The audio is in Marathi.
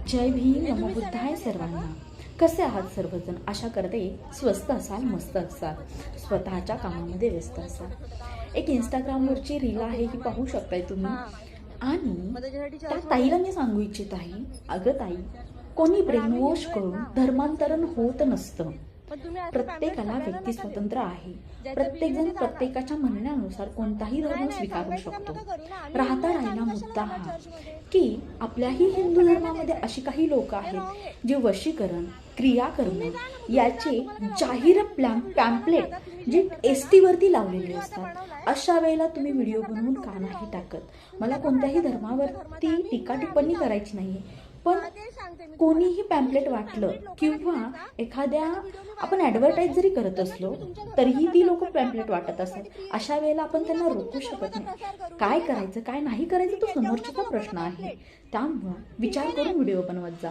जय भीम नमो बुद्धाय सर्वांना. कसे आहात सर्वजण? आशा करते स्वस्त असाल, मस्त असाल, स्वतःच्या कामामध्ये व्यस्त असाल. एक इंस्टाग्रामवरची रील आहे, ही पाहू शकताय तुम्ही. आणि त्या ताईला मी सांगू इच्छित आहे, अगं ताई, कोणी ब्रेनवॉश करून धर्मांतरण होत नसतं. प्रत्येकाला व्यक्ती स्वतंत्र आहे. प्रत्येकजण प्रत्येकाच्या म्हणण्यानुसार कोणताही धर्म स्वीकारू शकतो. राहिला मुद्दा हा की आपल्याही हिंदू धर्मामध्ये अशी काही लोक आहेत जे वशीकरण, क्रिया करणं याचे जाहीर पॅम्पलेट जे ST वरती लावलेले असतात. अशा वेळेला तुम्ही व्हिडिओ बनवून का नाही टाकत? मला कोणत्याही धर्मावरती टीका टिप्पणी करायची नाहीये, पण कोणीही पॅम्पलेट वाटलं किंवा एखाद्या आपण ॲडव्हर्टाईज जरी करत असलो तरीही ती लोक पॅम्पलेट वाटत असतात. अशा वेळेला आपण त्यांना रोखू शकत नाही. काय करायचं काय नाही करायचं तो समोरच्याचा प्रश्न आहे. त्यामुळं विचार करून व्हिडिओ बनवत जा.